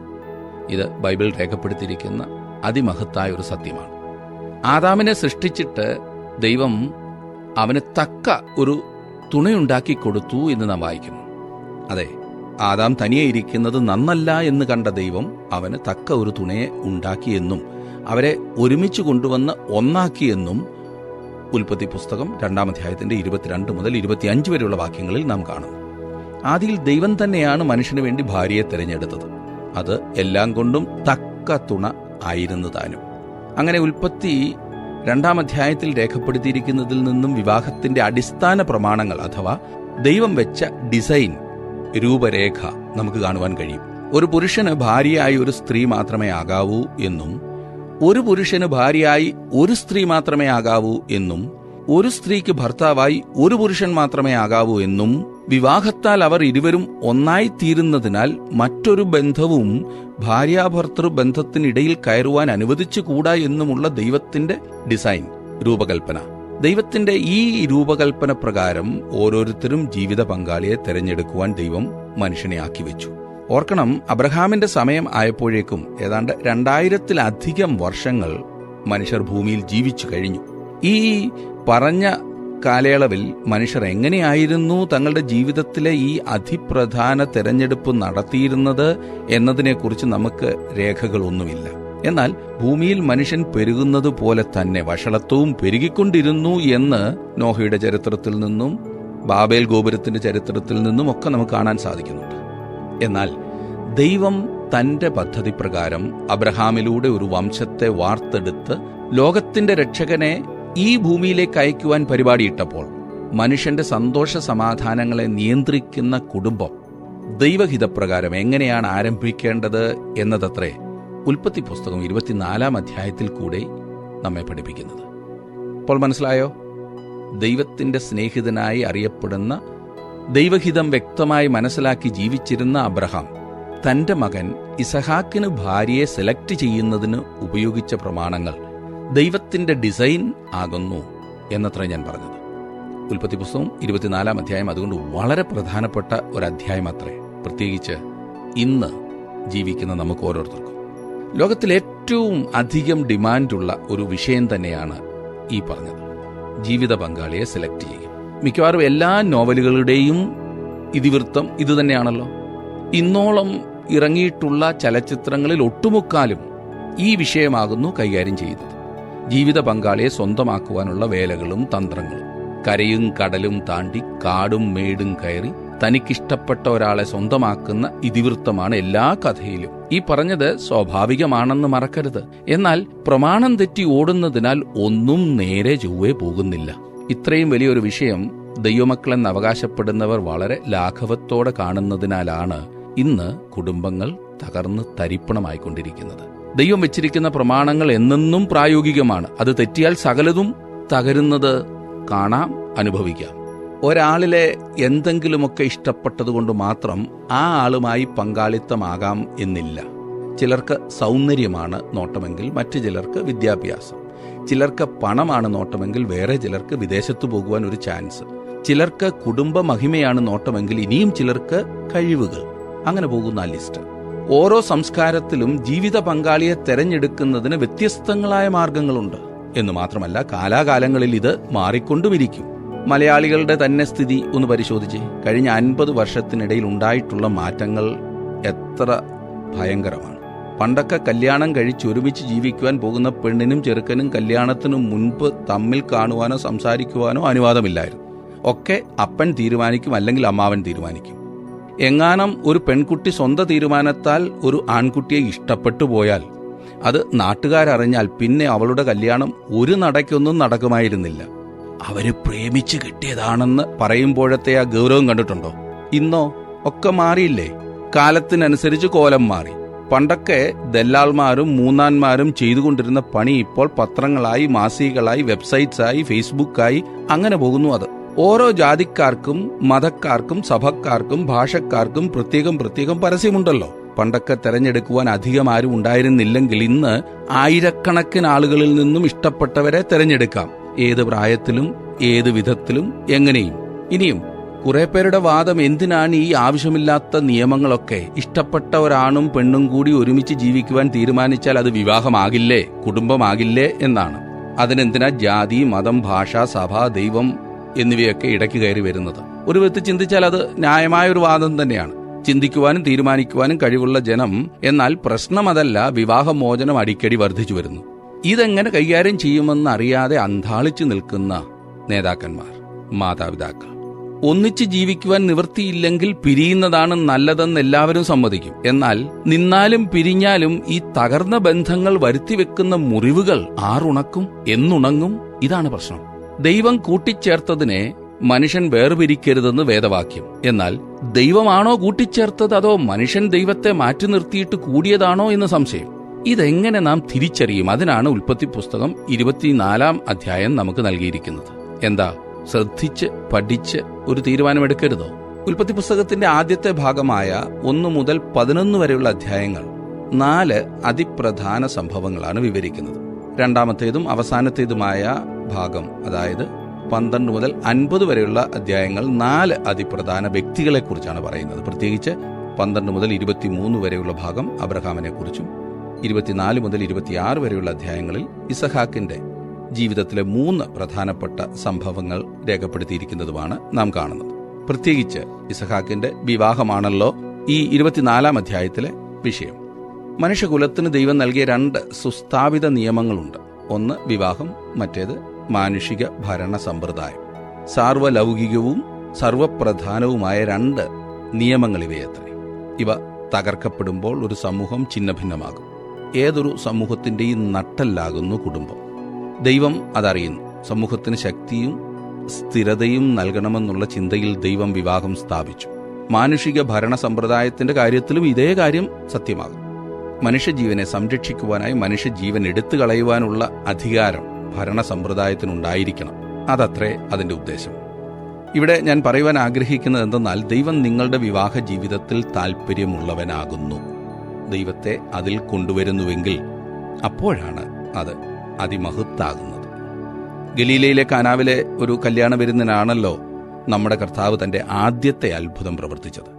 ഇത് ബൈബിൾ രേഖപ്പെടുത്തിയിരിക്കുന്ന അതിമഹത്തായ ഒരു സത്യമാണ്. ആദാമിനെ സൃഷ്ടിച്ചിട്ട് ദൈവം അവന് തക്ക ഒരു തുണയുണ്ടാക്കി കൊടുത്തു എന്ന് നാം വായിക്കുന്നു. അതെ, ആദാം തനിയെ ഇരിക്കുന്നത് നന്നല്ല എന്ന് കണ്ട ദൈവം അവന് തക്ക ഒരു തുണയെ ഉണ്ടാക്കിയെന്നും അവരെ ഒരുമിച്ച് കൊണ്ടുവന്ന് ഒന്നാക്കിയെന്നും ഉൽപ്പത്തി പുസ്തകം 2-ാം അധ്യായത്തിന്റെ 22 മുതൽ 25 വരെയുള്ള വാക്യങ്ങളിൽ നാം കാണുന്നു. ആദിയിൽ ദൈവം തന്നെയാണ് മനുഷ്യന് വേണ്ടി ഭാര്യയെ തിരഞ്ഞെടുത്തത്. അത് എല്ലാം കൊണ്ടും തക്ക തുണ ആയിരുന്നു താനും. അങ്ങനെ ഉൽപ്പത്തി 2-ാം അധ്യായത്തിൽ രേഖപ്പെടുത്തിയിരിക്കുന്നതിൽ നിന്നും വിവാഹത്തിന്റെ അടിസ്ഥാന പ്രമാണങ്ങൾ അഥവാ ദൈവം വെച്ച ഡിസൈൻ, രൂപരേഖ നമുക്ക് കാണുവാൻ കഴിയും. ഒരു പുരുഷന് ഭാര്യയായി ഒരു സ്ത്രീ മാത്രമേ ആകാവൂ എന്നും, ഒരു പുരുഷന് ഭാര്യയായി ഒരു സ്ത്രീ മാത്രമേ ആകാവൂ എന്നും, ഒരു സ്ത്രീക്ക് ഭർത്താവായി ഒരു പുരുഷൻ മാത്രമേ ആകാവൂ എന്നും, വിവാഹത്താൽ അവർ ഇരുവരും ഒന്നായിത്തീരുന്നതിനാൽ മറ്റൊരു ബന്ധവും ഭാര്യാഭർത്തൃ ബന്ധത്തിനിടയിൽ കയറുവാൻ അനുവദിച്ചുകൂടാ എന്നുമുള്ള ദൈവത്തിന്റെ ഡിസൈൻ, രൂപകൽപ്പന. ദൈവത്തിന്റെ ഈ രൂപകൽപ്പന പ്രകാരം ഓരോരുത്തരും ജീവിത പങ്കാളിയെ തെരഞ്ഞെടുക്കുവാൻ ദൈവം മനുഷ്യനെ ആക്കി വെച്ചു. ഓർക്കണം, അബ്രഹാമിന്റെ സമയം ആയപ്പോഴേക്കും ഏതാണ്ട് 2000-ലധികം വർഷങ്ങൾ മനുഷ്യർ ഭൂമിയിൽ ജീവിച്ചു കഴിഞ്ഞു. ഈ പറഞ്ഞ കാലയളവിൽ മനുഷ്യർ എങ്ങനെയായിരുന്നു തങ്ങളുടെ ജീവിതത്തിലെ ഈ അതിപ്രധാന തെരഞ്ഞെടുപ്പ് നടത്തിയിരുന്നത് എന്നതിനെക്കുറിച്ച് നമുക്ക് രേഖകളൊന്നുമില്ല. എന്നാൽ ഭൂമിയിൽ മനുഷ്യൻ പെരുകുന്നത് പോലെ തന്നെ വഷളത്വവും പെരുകിക്കൊണ്ടിരുന്നു എന്ന് നോഹയുടെ ചരിത്രത്തിൽ നിന്നും ബാബേൽ ഗോപുരത്തിന്റെ ചരിത്രത്തിൽ നിന്നും ഒക്കെ നമുക്ക് കാണാൻ സാധിക്കുന്നുണ്ട്. എന്നാൽ ദൈവം തന്റെ പദ്ധതി പ്രകാരം അബ്രഹാമിലൂടെ ഒരു വംശത്തെ വാർത്തെടുത്ത് ലോകത്തിന്റെ രക്ഷകനെ ഈ ഭൂമിയിലേക്ക് അയക്കുവാൻ പരിപാടിയിട്ടപ്പോൾ മനുഷ്യന്റെ സന്തോഷ സമാധാനങ്ങളെ നിയന്ത്രിക്കുന്ന കുടുംബം ദൈവഹിതപ്രകാരം എങ്ങനെയാണ് ആരംഭിക്കേണ്ടത് എന്നതത്രേ ഉൽപ്പത്തി പുസ്തകം 24-ാം അധ്യായത്തിൽ കൂടെ നമ്മെ പഠിപ്പിക്കുന്നത്. അപ്പോൾ മനസ്സിലായോ? ദൈവത്തിന്റെ സ്നേഹിതനായി അറിയപ്പെടുന്ന, ദൈവഹിതം വ്യക്തമായി മനസ്സിലാക്കി ജീവിച്ചിരുന്ന അബ്രഹാം തന്റെ മകൻ ഇസഹാക്കിന് ഭാര്യയെ സെലക്ട് ചെയ്യുന്നതിന് ഉപയോഗിച്ച പ്രമാണങ്ങൾ ദൈവത്തിന്റെ ഡിസൈൻ ആകുന്നു എന്നത്ര ഞാൻ പറഞ്ഞത്. ഉൽപ്പത്തി പുസ്തകം 24-ാം അധ്യായം അതുകൊണ്ട് വളരെ പ്രധാനപ്പെട്ട ഒരു അധ്യായം അത്രേ, പ്രത്യേകിച്ച് ഇന്ന് ജീവിക്കുന്ന നമുക്ക് ഓരോരുത്തർക്കും. ലോകത്തിൽ ഏറ്റവും അധികം ഡിമാൻഡുള്ള ഒരു വിഷയം തന്നെയാണ് ഈ പറഞ്ഞത്, ജീവിത പങ്കാളിയെ സെലക്ട് ചെയ്യുക. മിക്കവാറും എല്ലാ നോവലുകളുടെയും ഇതിവൃത്തം ഇതുതന്നെയാണല്ലോ. ഇന്നോളം ഇറങ്ങിയിട്ടുള്ള ചലച്ചിത്രങ്ങളിൽ ഒട്ടുമുക്കാലും ഈ വിഷയമാകുന്നു കൈകാര്യം ചെയ്യുന്നത്. ജീവിത പങ്കാളിയെ സ്വന്തമാക്കുവാനുള്ള വേലകളും തന്ത്രങ്ങളും. കരയും കടലും താണ്ടി കാടും മേടും കയറി തനിക്കിഷ്ടപ്പെട്ട ഒരാളെ സ്വന്തമാക്കുന്ന ഇതിവൃത്തമാണ് എല്ലാ കഥയിലും. ഈ പറഞ്ഞത് സ്വാഭാവികമാണെന്ന് മറക്കരുത്. എന്നാൽ പ്രമാണം തെറ്റി ഓടുന്നതിനാൽ ഒന്നും നേരെ ചൊവ്വേ പോകുന്നില്ല. ഇത്രയും വലിയൊരു വിഷയം ദൈവമക്കളെന്ന് അവകാശപ്പെടുന്നവർ വളരെ ലാഘവത്തോടെ കാണുന്നതിനാലാണ് ഇന്ന് കുടുംബങ്ങൾ തകർന്ന് തരിപ്പണമായിക്കൊണ്ടിരിക്കുന്നത്. ദൈവം വെച്ചിരിക്കുന്ന പ്രമാണങ്ങൾ എന്നെന്നും പ്രായോഗികമാണ്. അത് തെറ്റിയാൽ സകലതും തകരുന്നത് കാണാം, അനുഭവിക്കാം. ഒരാളിലെ എന്തെങ്കിലുമൊക്കെ ഇഷ്ടപ്പെട്ടതുകൊണ്ട് മാത്രം ആ ആളുമായി പങ്കാളിത്തമാകാം എന്നില്ല. ചിലർക്ക് സൗന്ദര്യമാണ് നോട്ടമെങ്കിൽ മറ്റു ചിലർക്ക് വിദ്യാഭ്യാസം, ചിലർക്ക് പണമാണ് നോട്ടമെങ്കിൽ വേറെ ചിലർക്ക് വിദേശത്തു പോകുവാൻ ഒരു ചാൻസ്, ചിലർക്ക് കുടുംബ മഹിമയാണ് നോട്ടമെങ്കിൽ ഇനിയും ചിലർക്ക് കഴിവുകൾ. അങ്ങനെ പോകുന്ന ആ ലിസ്റ്റ്. ഓരോ സംസ്കാരത്തിലും ജീവിത പങ്കാളിയെ തെരഞ്ഞെടുക്കുന്നതിന് വ്യത്യസ്തങ്ങളായ മാർഗങ്ങളുണ്ട് എന്ന് മാത്രമല്ല, കാലാകാലങ്ങളിൽ ഇത് മാറിക്കൊണ്ടുമിരിക്കും. മലയാളികളുടെ തന്നെ സ്ഥിതി ഒന്ന് പരിശോധിച്ച് കഴിഞ്ഞ 50 വർഷത്തിനിടയിൽ ഉണ്ടായിട്ടുള്ള മാറ്റങ്ങൾ എത്ര ഭയങ്കരമാണ്. പണ്ടൊക്കെ കല്യാണം കഴിച്ച് ഒരുമിച്ച് ജീവിക്കുവാൻ പോകുന്ന പെണ്ണിനും ചെറുക്കനും കല്യാണത്തിനു മുൻപ് തമ്മിൽ കാണുവാനോ സംസാരിക്കുവാനോ അനുവാദമില്ലായിരുന്നു. ഒക്കെ അപ്പൻ തീരുമാനിക്കും, അല്ലെങ്കിൽ അമ്മാവൻ തീരുമാനിക്കും. എങ്ങാനും ഒരു പെൺകുട്ടി സ്വന്തം തീരുമാനത്താൽ ഒരു ആൺകുട്ടിയെ ഇഷ്ടപ്പെട്ടു പോയാൽ അത് നാട്ടുകാരറിഞ്ഞാൽ പിന്നെ അവളുടെ കല്യാണം ഒരു നടക്കൊന്നും നടക്കുമായിരുന്നില്ല. അവര് പ്രേമിച്ച് കിട്ടിയതാണെന്ന് പറയുമ്പോഴത്തെ ആ ഗൗരവം കണ്ടിട്ടുണ്ടോ? ഇന്നോ ഒക്കെ മാറിയില്ലേ? കാലത്തിനനുസരിച്ച് കോലം മാറി. പണ്ടൊക്കെ ദല്ലാൾമാരും മൂന്നാന്മാരും ചെയ്തുകൊണ്ടിരുന്ന പണി ഇപ്പോൾ പത്രങ്ങളായി, മാസികകളായി, വെബ്സൈറ്റ്സായി, ഫേസ്ബുക്കായി അങ്ങനെ പോകുന്നു. അത് ഓരോ ജാതിക്കാർക്കും മതക്കാർക്കും സഭക്കാർക്കും ഭാഷക്കാർക്കും പ്രത്യേകം പരസ്യമുണ്ടല്ലോ. പണ്ടൊക്കെ തെരഞ്ഞെടുക്കുവാൻ അധികം ആരും ഉണ്ടായിരുന്നില്ലെങ്കിൽ ഇന്ന് ആയിരക്കണക്കിന് ആളുകളിൽ നിന്നും ഇഷ്ടപ്പെട്ടവരെ തെരഞ്ഞെടുക്കാം, ഏത് പ്രായത്തിലും ഏത് വിധത്തിലും എങ്ങനെയും. ഇനിയും കുറെ പേരുടെ വാദം, എന്തിനാണ് ഈ ആവശ്യമില്ലാത്ത നിയമങ്ങളൊക്കെ? ഇഷ്ടപ്പെട്ട ഒരാണും പെണ്ണും കൂടി ഒരുമിച്ച് ജീവിക്കുവാൻ തീരുമാനിച്ചാൽ അത് വിവാഹമാകില്ലേ, കുടുംബമാകില്ലേ എന്നാണ്. അതിനെന്തിനാ ജാതി, മതം, ഭാഷ, സഭ, ദൈവം എന്നിവയൊക്കെ ഇടയ്ക്ക് കയറി വരുന്നത്? ഒരു വിധത്തിൽ ചിന്തിച്ചാൽ അത് ന്യായമായൊരു വാദം തന്നെയാണ്. ചിന്തിക്കുവാനും തീരുമാനിക്കുവാനും കഴിവുള്ള ജനം. എന്നാൽ പ്രശ്നം അതല്ല, വിവാഹമോചനം അടിക്കടി വർദ്ധിച്ചു വരുന്നു. ഇതെങ്ങനെ കൈകാര്യം ചെയ്യുമെന്ന് അറിയാതെ അന്ധാളിച്ചു നിൽക്കുന്ന നേതാക്കന്മാർ, മാതാപിതാക്കൾ. ഒന്നിച്ച് ജീവിക്കുവാൻ നിവൃത്തിയില്ലെങ്കിൽ പിരിയുന്നതാണ് നല്ലതെന്ന് എല്ലാവരും സമ്മതിക്കും. എന്നാൽ നിന്നാലും പിരിഞ്ഞാലും ഈ തകർന്ന ബന്ധങ്ങൾ വരുത്തിവെക്കുന്ന മുറിവുകൾ ആറുണക്കും, എന്നുണങ്ങും? ഇതാണ് പ്രശ്നം. ദൈവം കൂട്ടിച്ചേർത്തതിനെ മനുഷ്യൻ വേർപിരിക്കരുതെന്ന് വേദവാക്യം. എന്നാൽ ദൈവമാണോ കൂട്ടിച്ചേർത്തത്, അതോ മനുഷ്യൻ ദൈവത്തെ മാറ്റി നിർത്തിയിട്ട് കൂടിയതാണോ എന്ന് സംശയം. ഇതെങ്ങനെ നാം തിരിച്ചറിയും? അതിനാണ് ഉൽപ്പത്തി പുസ്തകം 24 അധ്യായം നമുക്ക് നൽകിയിരിക്കുന്നത്. എന്താ? ശ്രദ്ധിച്ച് പഠിച്ച് ഒരു തീരുമാനമെടുക്കരുതോ? ഉൽപ്പത്തി പുസ്തകത്തിന്റെ ആദ്യത്തെ ഭാഗമായ 1 മുതൽ 11 വരെയുള്ള അധ്യായങ്ങൾ 4 അതിപ്രധാന സംഭവങ്ങളാണ് വിവരിക്കുന്നത്. രണ്ടാമത്തേതും അവസാനത്തേതുമായ ഭാഗം, അതായത് 12 മുതൽ 50 വരെയുള്ള അധ്യായങ്ങൾ 4 അതിപ്രധാന വ്യക്തികളെക്കുറിച്ചാണ് പറയുന്നത്. പ്രത്യേകിച്ച് 12 മുതൽ 23 വരെയുള്ള ഭാഗം അബ്രഹാമിനെ കുറിച്ചും 24 മുതൽ 26 വരെയുള്ള അധ്യായങ്ങളിൽ ഇസഹാക്കിന്റെ ജീവിതത്തിലെ 3 പ്രധാനപ്പെട്ട സംഭവങ്ങൾ രേഖപ്പെടുത്തിയിരിക്കുന്നതുമാണ് നാം കാണുന്നത്. പ്രത്യേകിച്ച് ഇസഹാക്കിന്റെ വിവാഹമാണല്ലോ ഈ 24 അധ്യായത്തിലെ വിഷയം. മനുഷ്യകുലത്തിന് ദൈവം നൽകിയ 2 സുസ്ഥാപിത നിയമങ്ങളുണ്ട്. ഒന്ന് വിവാഹം, മറ്റേത് മാനുഷിക ഭരണ സമ്പ്രദായം. സാർവലൗകികവും സർവപ്രധാനവുമായ 2 നിയമങ്ങൾ ഇവയത്രേ. ഇവ തകർക്കപ്പെടുമ്പോൾ ഒരു സമൂഹം ഛിന്നഭിന്നമാകും. ഏതൊരു സമൂഹത്തിന്റെയും നട്ടെല്ലാകുന്നു കുടുംബം. ദൈവം അതറിയുന്നു. സമൂഹത്തിന് ശക്തിയും സ്ഥിരതയും നൽകണമെന്നുള്ള ചിന്തയിൽ ദൈവം വിവാഹം സ്ഥാപിച്ചു. മാനുഷിക ഭരണ സമ്പ്രദായത്തിന്റെ കാര്യത്തിലും ഇതേ കാര്യം സത്യമാകും. മനുഷ്യജീവനെ സംരക്ഷിക്കുവാനായി മനുഷ്യജീവൻ എടുത്തു കളയുവാനുള്ള അധികാരം ഭരണ സമ്പ്രദായത്തിനുണ്ടായിരിക്കണം. അതത്രേ അതിന്റെ ഉദ്ദേശം. ഇവിടെ ഞാൻ പറയുവാൻ ആഗ്രഹിക്കുന്നത് എന്തെന്നാൽ, ദൈവം നിങ്ങളുടെ വിവാഹ ജീവിതത്തിൽ താല്പര്യമുള്ളവനാകുന്നു. ദൈവത്തെ അതിൽ കൊണ്ടുവരുന്നുവെങ്കിൽ അപ്പോഴാണ് അത് അതിമഹത്താകുന്നത്. ഗലീലയിലെ കാനാവിലെ ഒരു കല്യാണ വിരുന്നിനാണല്ലോ നമ്മുടെ കർത്താവ് തന്റെ ആദ്യത്തെ അത്ഭുതം പ്രവർത്തിച്ചത്.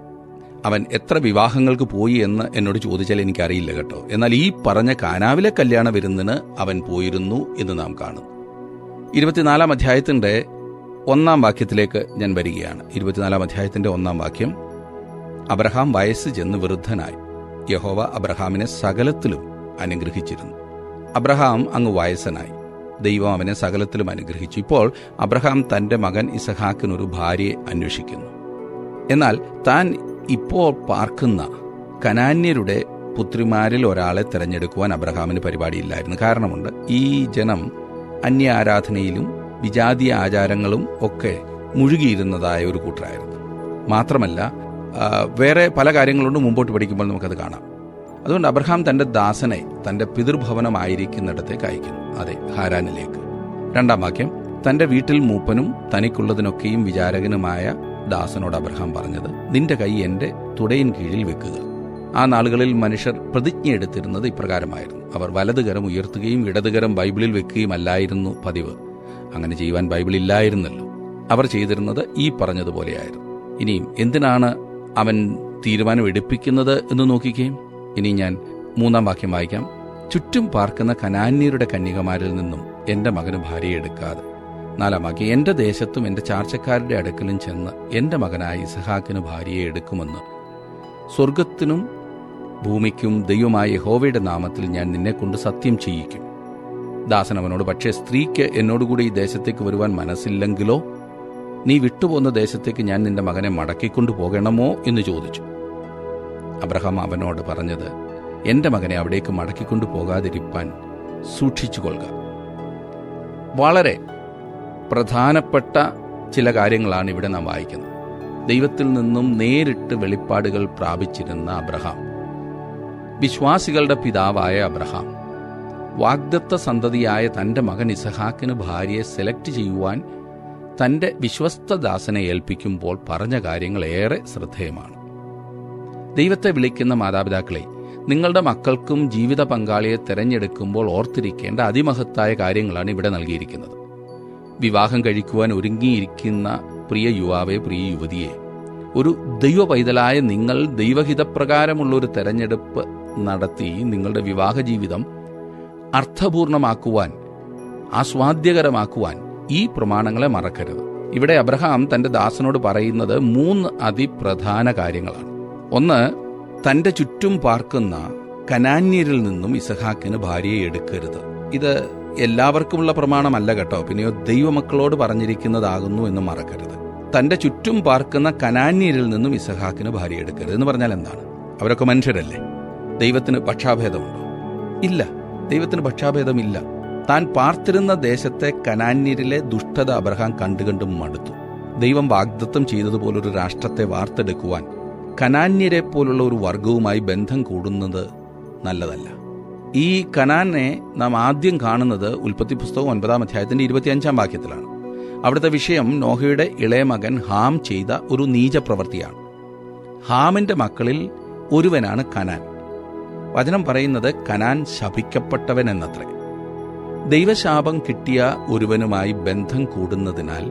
അവൻ എത്ര വിവാഹങ്ങൾക്ക് പോയി എന്ന് എന്നോട് ചോദിച്ചാൽ എനിക്കറിയില്ല കേട്ടോ. എന്നാൽ ഈ പറഞ്ഞ കാനാവിലെ കല്യാണ വിരുന്നിന് അവൻ പോയിരുന്നു എന്ന് നാം കാണുന്നു. 24 അധ്യായത്തിന്റെ 1 വാക്യത്തിലേക്ക് ഞാൻ വരികയാണ്. 24 അധ്യായത്തിന്റെ 1 വാക്യം, അബ്രഹാം വയസ്സ് ചെന്ന് വൃദ്ധനായി. യഹോവ അബ്രഹാമിനെ സകലത്തിലും അനുഗ്രഹിച്ചിരുന്നു. അബ്രഹാം അങ്ങ് വയസ്സനായി. ദൈവം അവനെ സകലത്തിലും അനുഗ്രഹിച്ചു. ഇപ്പോൾ അബ്രഹാം തന്റെ മകൻ ഇസഹാക്കിനൊരു ഭാര്യയെ അന്വേഷിക്കുന്നു. എന്നാൽ താൻ ഇപ്പോൾ പാർക്കുന്ന കനാന്യരുടെ പുത്രിമാരിൽ ഒരാളെ തിരഞ്ഞെടുക്കുവാൻ അബ്രഹാമിന് പരിപാടിയില്ലായിരുന്നു. കാരണമുണ്ട്. ഈ ജനം അന്യ ആരാധനയിലും വിജാതീയ ആചാരങ്ങളും ഒക്കെ മുഴുകിയിരുന്നതായ ഒരു കൂട്ടരായിരുന്നു. മാത്രമല്ല വേറെ പല കാര്യങ്ങളുണ്ട്, മുമ്പോട്ട് പഠിക്കുമ്പോൾ നമുക്കത് കാണാം. അതുകൊണ്ട് അബ്രഹാം തന്റെ ദാസനെ തന്റെ പിതൃഭവനമായിരിക്കുന്നിടത്തേക്ക് അയക്കുന്നു, അതെ, ഹാരാനിലേക്ക്. 2 വാക്യം, തന്റെ വീട്ടിൽ മൂപ്പനും തനിക്കുള്ളതിനൊക്കെയും വിചാരകനുമായ ദാസനോട് അബ്രഹാം പറഞ്ഞത്, നിന്റെ കൈ എന്റെ തുടയിൻ കീഴിൽ വെക്കുക. ആ നാളുകളിൽ മനുഷ്യർ പ്രതിജ്ഞ എടുത്തിരുന്നത് ഇപ്രകാരമായിരുന്നു. അവർ വലതുകരം ഉയർത്തുകയും ഇടതുകരം ബൈബിളിൽ വെക്കുകയും അല്ലായിരുന്നു പതിവ്. അങ്ങനെ ചെയ്യുവാൻ ബൈബിളില്ലായിരുന്നല്ലോ. അവർ ചെയ്തിരുന്നത് ഈ പറഞ്ഞതുപോലെയായിരുന്നു. ഇനിയും എന്തിനാണ് അവൻ തീരുമാനം എടുപ്പിക്കുന്നത് എന്ന് നോക്കിക്കേ. ഇനി ഞാൻ 3 വാക്യം വായിക്കാം. ചുറ്റും പാർക്കുന്ന കനാന്യരുടെ കന്യകമാരിൽ നിന്നും എന്റെ മകന് ഭാര്യയെ എടുക്കാതെ. 4 വാക്യം, എന്റെ ദേശത്തും എന്റെ ചാർച്ചക്കാരുടെ അടുക്കലും ചെന്ന് എന്റെ മകനായ ഇസഹാക്കിന് ഭാര്യയെ എടുക്കുമെന്ന് സ്വർഗത്തിനും ഭൂമിക്കും ദൈവമായ യഹോവയുടെ നാമത്തിൽ ഞാൻ നിന്നെക്കൊണ്ട് സത്യം ചെയ്യിക്കും. ദാസൻ അവനോട്, പക്ഷേ സ്ത്രീക്ക് എന്നോടുകൂടി ഈ ദേശത്തേക്ക് വരുവാൻ മനസ്സില്ലെങ്കിലോ? നീ വിട്ടുപോകുന്ന ദേശത്തേക്ക് ഞാൻ നിന്റെ മകനെ മടക്കിക്കൊണ്ടു പോകണമോ എന്ന് ചോദിച്ചു. അബ്രഹാം അവനോട് പറഞ്ഞത്, എന്റെ മകനെ അവിടേക്ക് മടക്കിക്കൊണ്ടു പോകാതിരിപ്പാൻ സൂക്ഷിച്ചുകൊള്ളുക. വളരെ പ്രധാനപ്പെട്ട ചില കാര്യങ്ങളാണ് ഇവിടെ നാം വായിക്കുന്നത്. ദൈവത്തിൽ നിന്നും നേരിട്ട് വെളിപ്പാടുകൾ പ്രാപിച്ചിരുന്ന അബ്രഹാം, വിശ്വാസികളുടെ പിതാവായ അബ്രഹാം, വാഗ്ദത്ത സന്തതിയായ തന്റെ മകൻ ഇസഹാക്കിന് ഭാര്യയെ സെലക്ട് ചെയ്യുവാൻ തന്റെ വിശ്വസ്ത ദാസനെ ഏൽപ്പിക്കുമ്പോൾ പറഞ്ഞ കാര്യങ്ങൾ ഏറെ ശ്രദ്ധേയമാണ്. ദൈവത്തെ വിളിക്കുന്ന മാതാപിതാക്കളെ, നിങ്ങളുടെ മക്കൾക്കും ജീവിത പങ്കാളിയെ തിരഞ്ഞെടുക്കുമ്പോൾ ഓർത്തിരിക്കേണ്ട അതിമഹത്തായ കാര്യങ്ങളാണ് ഇവിടെ നൽകിയിരിക്കുന്നത്. വിവാഹം കഴിക്കുവാൻ ഒരുങ്ങിയിരിക്കുന്ന പ്രിയ യുവാവെ, പ്രിയ യുവതിയെ, ഒരു ദൈവ പൈതലായ നിങ്ങൾ ദൈവഹിതപ്രകാരമുള്ളൊരു തെരഞ്ഞെടുപ്പ് നടത്തി നിങ്ങളുടെ വിവാഹ ജീവിതം അർത്ഥപൂർണമാക്കുവാൻ, ആസ്വാദ്യകരമാക്കുവാൻ ഈ പ്രമാണങ്ങളെ മറക്കരുത്. ഇവിടെ അബ്രഹാം തന്റെ ദാസനോട് പറയുന്നത് 3 അതിപ്രധാന കാര്യങ്ങളാണ്. ഒന്ന്, തന്റെ ചുറ്റും പാർക്കുന്ന കനാന്യരിൽ നിന്നും ഇസഹാക്കിന് ഭാര്യയെ എടുക്കരുത്. ഇത് എല്ലാവർക്കുമുള്ള പ്രമാണമല്ല കേട്ടോ, പിന്നെയോ ദൈവമക്കളോട് പറഞ്ഞിരിക്കുന്നതാകുന്നു എന്ന് മറക്കരുത്. തന്റെ ചുറ്റും പാർക്കുന്ന കനാന്യരിൽ നിന്നും ഇസഹാക്കിന് ഭാര്യ എടുക്കരുത് എന്ന് പറഞ്ഞാൽ എന്താണ്? അവരൊക്കെ മനുഷ്യരല്ലേ? ദൈവത്തിന് പക്ഷാഭേദമുണ്ടോ? ഇല്ല, ദൈവത്തിന് പക്ഷാഭേദമില്ല. താൻ പാർത്തിരുന്ന ദേശത്തെ കനാന്യരിലെ ദുഷ്ടത അബ്രഹാം കണ്ടു മടുത്തു. ദൈവം വാഗ്ദത്തം ചെയ്തതുപോലൊരു രാഷ്ട്രത്തെ വാർത്തെടുക്കുവാൻ കനാന്യരെ പോലുള്ള ഒരു വർഗവുമായി ബന്ധം കൂടുന്നത് നല്ലതല്ല. ഈ കനാനെ നാം ആദ്യം കാണുന്നത് ഉൽപ്പത്തി പുസ്തകം 9-ാം അധ്യായത്തിന്റെ 25-ാം വാക്യത്തിലാണ്. അവിടുത്തെ വിഷയം നോഹയുടെ ഇളയ മകൻ ഹാം ചെയ്ത ഒരു നീചപ്രവൃത്തിയാണ്. ഹാമിന്റെ മക്കളിൽ ഒരുവനാണ് കനാൻ. വചനം പറയുന്നത് കനാൻ ശപിക്കപ്പെട്ടവൻ എന്നത്രേ. ദൈവശാപം കിട്ടിയ ഒരുവനുമായി ബന്ധം കൂടുന്നതിനാൽ